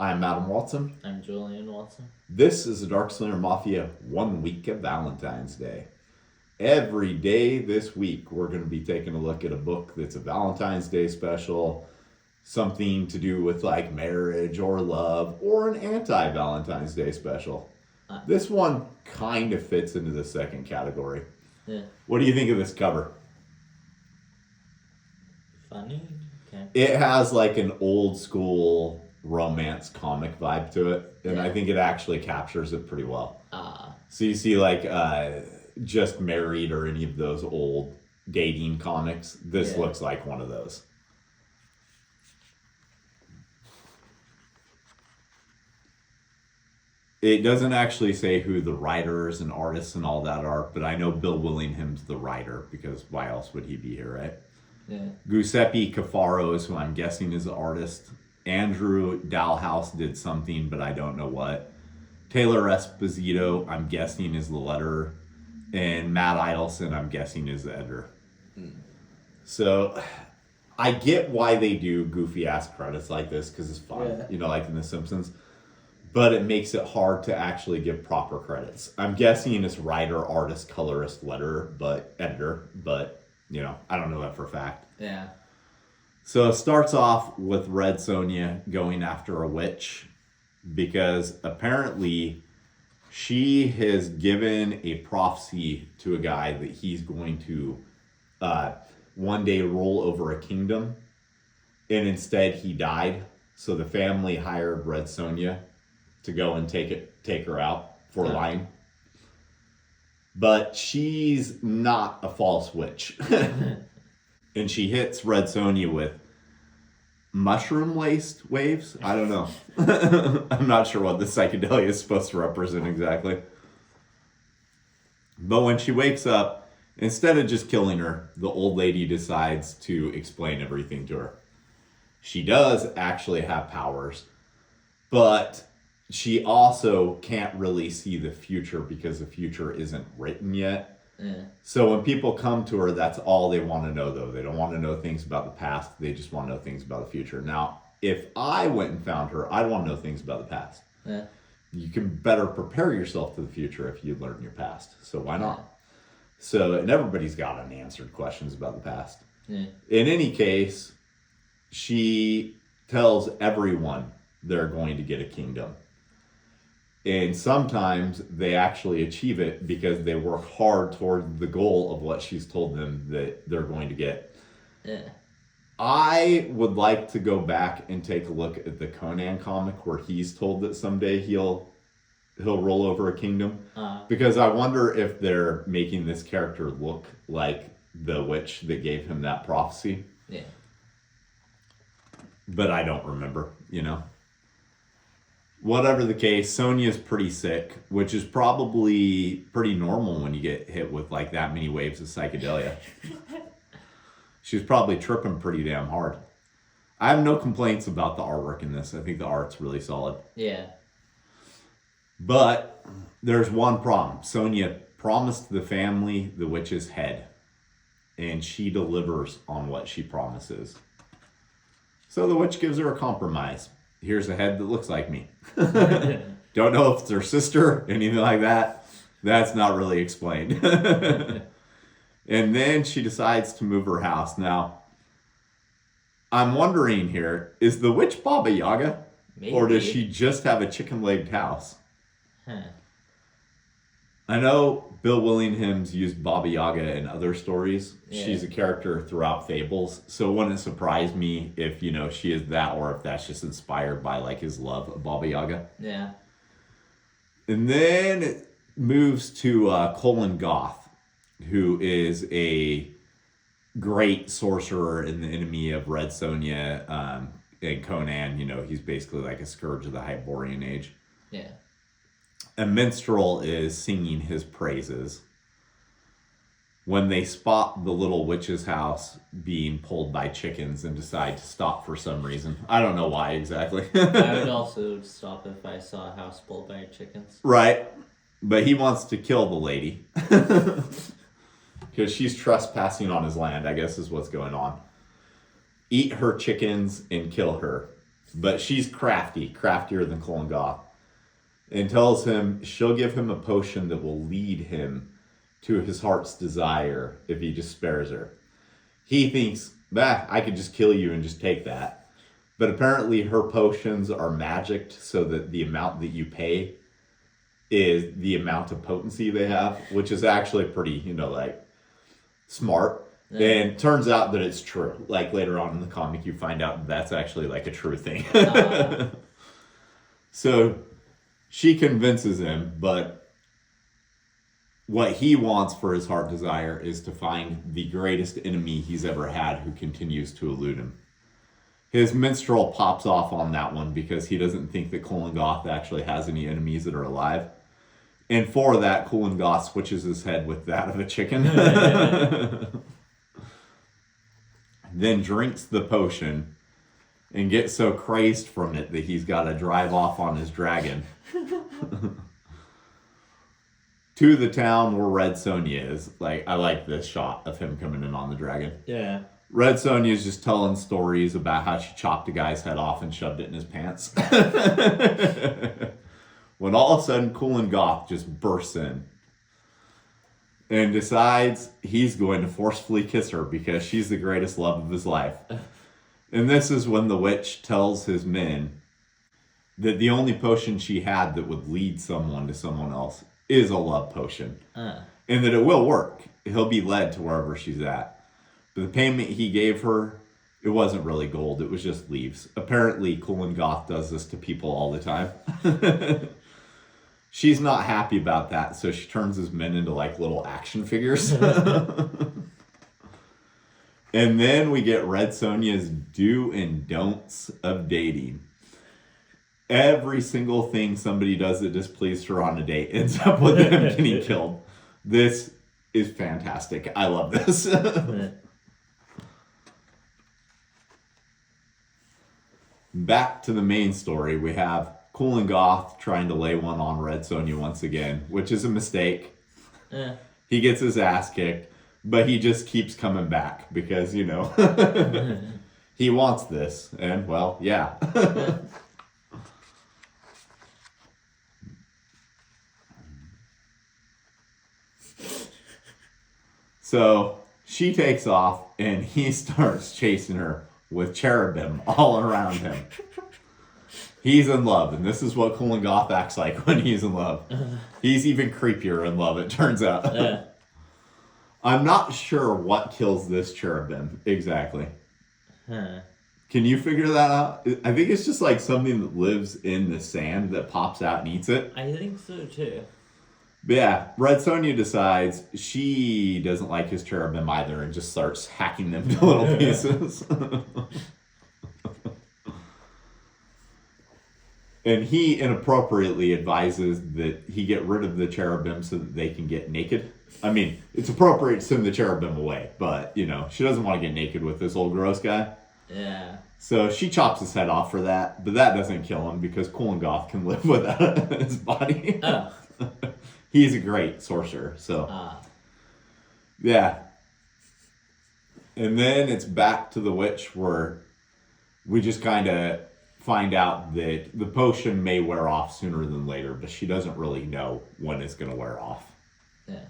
I'm Adam Watson. I'm Julian Watson. This is the Dark Slinger Mafia 1 week of Valentine's Day. Every day this week, we're going to be taking a look at a book that's a Valentine's Day special, something to do with like marriage or love, or an anti Valentine's Day special. This one kind of fits into the second category. Yeah. What do you think of this cover? Funny? Okay. It has like an old school romance comic vibe to it, and I think it actually captures it pretty well. So you see like Just Married or any of those old dating comics. This looks like one of those. It doesn't actually say who the writers and artists and all that are, but I know Bill Willingham's the writer, because why else would he be here, right? Yeah. Giuseppe Cafaro is who I'm guessing is the artist. Andrew Dalhouse did something, but I don't know what. Taylor Esposito, I'm guessing, is the letterer. And Matt Idelson, I'm guessing, is the editor. So I get why they do goofy-ass credits like this, because it's fun, like in The Simpsons. But it makes it hard to actually give proper credits. I'm guessing it's writer, artist, colorist, letterer, but editor, but I don't know that for a fact. Yeah. So it starts off with Red Sonja going after a witch because apparently she has given a prophecy to a guy that he's going to one day rule over a kingdom, and instead he died. So the family hired Red Sonja to go and take her out for lying. But she's not a false witch. And she hits Red Sonja with mushroom-laced waves. I don't know. I'm not sure what the psychedelia is supposed to represent exactly. But when she wakes up, instead of just killing her, the old lady decides to explain everything to her. She does actually have powers, but she also can't really see the future because the future isn't written yet. Yeah. So when people come to her, that's all they want to know, though. They don't want to know things about the past. They just want to know things about the future. Now, if I went and found her, I'd want to know things about the past. Yeah. You can better prepare yourself to the future if you learn your past. So why not? So, and everybody's got unanswered questions about the past. Yeah. In any case, she tells everyone they're going to get a kingdom. And sometimes they actually achieve it because they work hard toward the goal of what she's told them that they're going to get. Yeah. I would like to go back and take a look at the Conan comic where he's told that someday he'll roll over a kingdom. Because I wonder if they're making this character look like the witch that gave him that prophecy. Yeah. But I don't remember, Whatever the case, Sonja's pretty sick, which is probably pretty normal when you get hit with like that many waves of psychedelia. She's probably tripping pretty damn hard. I have no complaints about the artwork in this. I think the art's really solid. Yeah. But there's one problem. Sonja promised the family the witch's head, and she delivers on what she promises. So the witch gives her a compromise. Here's a head that looks like me. Don't know if it's her sister, anything like that. That's not really explained. And then she decides to move her house. Now, I'm wondering here, is the witch Baba Yaga? Maybe. Or does she just have a chicken-legged house? I know Bill Willingham's used Baba Yaga in other stories. Yeah. She's a character throughout Fables, so it wouldn't surprise me if, she is that, or if that's just inspired by, like, his love of Baba Yaga. Yeah. And then it moves to Colin Goth, who is a great sorcerer and the enemy of Red Sonja and Conan. He's basically like a scourge of the Hyborian Age. Yeah. A minstrel is singing his praises when they spot the little witch's house being pulled by chickens and decide to stop for some reason. I don't know why exactly. I would also stop if I saw a house pulled by chickens. Right. But he wants to kill the lady because she's trespassing on his land, I guess is what's going on. Eat her chickens and kill her. But she's craftier than Colin Goth, and tells him she'll give him a potion that will lead him to his heart's desire if he just spares her. He thinks, I could just kill you and just take that. But apparently her potions are magicked so that the amount that you pay is the amount of potency they have, which is actually pretty, like, smart. Yeah. And turns out that it's true. Like, later on in the comic, you find out that's actually, like, a true thing. So she convinces him, but what he wants for his heart desire is to find the greatest enemy he's ever had who continues to elude him. His minstrel pops off on that one because he doesn't think that Colin Goth actually has any enemies that are alive. And for that, Colin Goth switches his head with that of a chicken. Then drinks the potion and gets so crazed from it that he's got to drive off on his dragon to the town where Red Sonja is. Like, I like this shot of him coming in on the dragon. Yeah. Red Sonja is just telling stories about how she chopped a guy's head off and shoved it in his pants. When all of a sudden, Colin Goth just bursts in and decides he's going to forcefully kiss her because she's the greatest love of his life. And this is when the witch tells his men that the only potion she had that would lead someone to someone else is a love potion. And that it will work. He'll be led to wherever she's at. But the payment he gave her, it wasn't really gold. It was just leaves. Apparently, Colin Goth does this to people all the time. She's not happy about that, so she turns his men into, like, little action figures. And then we get Red Sonja's do and don'ts of dating. Every single thing somebody does that displeased her on a date ends up with them getting killed. This is fantastic. I love this. Back to the main story, we have Colin Goth trying to lay one on Red Sonja once again, which is a mistake. He gets his ass kicked, but he just keeps coming back because, he wants this. And, well, yeah. So she takes off and he starts chasing her with cherubim all around him. He's in love, and this is what Colin Goth acts like when he's in love. He's even creepier in love, it turns out. I'm not sure what kills this cherubim exactly. Can you figure that out? I think it's just like something that lives in the sand that pops out and eats it. I think so too. But yeah, Red Sonja decides she doesn't like his cherubim either and just starts hacking them to little pieces. And he inappropriately advises that he get rid of the cherubim so that they can get naked. I mean, it's appropriate to send the cherubim away, but, she doesn't want to get naked with this old gross guy. Yeah. So she chops his head off for that, but that doesn't kill him because Colin Goth can live without his body. Oh. He's a great sorcerer, so. Yeah. And then it's back to the witch where we just kind of find out that the potion may wear off sooner than later, but she doesn't really know when it's going to wear off. Yeah.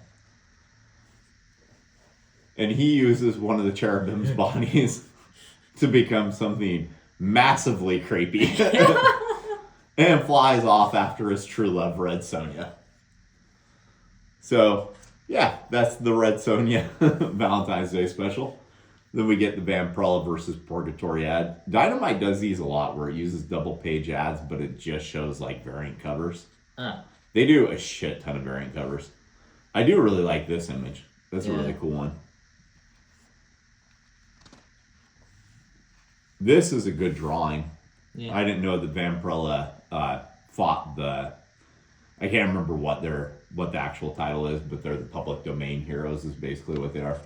And he uses one of the cherubim's bodies to become something massively creepy and flies off after his true love, Red Sonja. So, yeah, that's the Red Sonja Valentine's Day special. Then we get the Vampirella versus Purgatory ad. Dynamite does these a lot where it uses double page ads, but it just shows like variant covers. They do a shit ton of variant covers. I do really like this image. That's a really cool one. This is a good drawing. Yeah. I didn't know that Vampirella fought the... I can't remember what the actual title is, but they're the public domain heroes is basically what they are.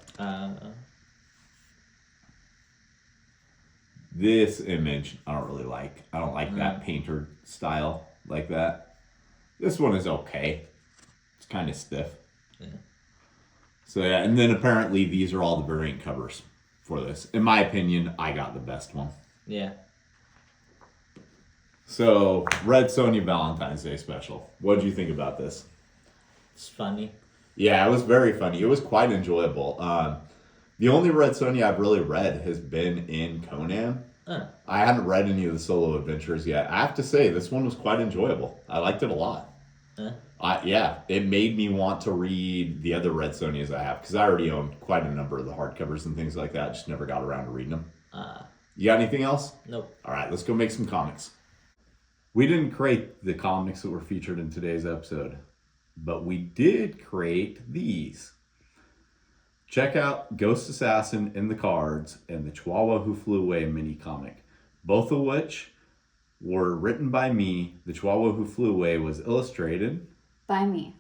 This image, I don't really like. I don't like that painter style like that. This one is okay. It's kind of stiff. Yeah. So yeah, and then apparently these are all the variant covers for this. In my opinion, I got the best one. Yeah. So, Red Sonja Valentine's Day special. What did you think about this? It's funny. Yeah, it was very funny. It was quite enjoyable. The only Red Sonja I've really read has been in Conan. I haven't read any of the solo adventures yet. I have to say, this one was quite enjoyable. I liked it a lot. Yeah, it made me want to read the other Red Sonjas I have because I already own quite a number of the hardcovers and things like that. Just never got around to reading them. You got anything else? Nope. All right, let's go make some comics. We didn't create the comics that were featured in today's episode, but we did create these. Check out Ghost Assassin in the Cards and the Chihuahua Who Flew Away mini comic, both of which were written by me. The Chihuahua Who Flew Away was illustrated by me.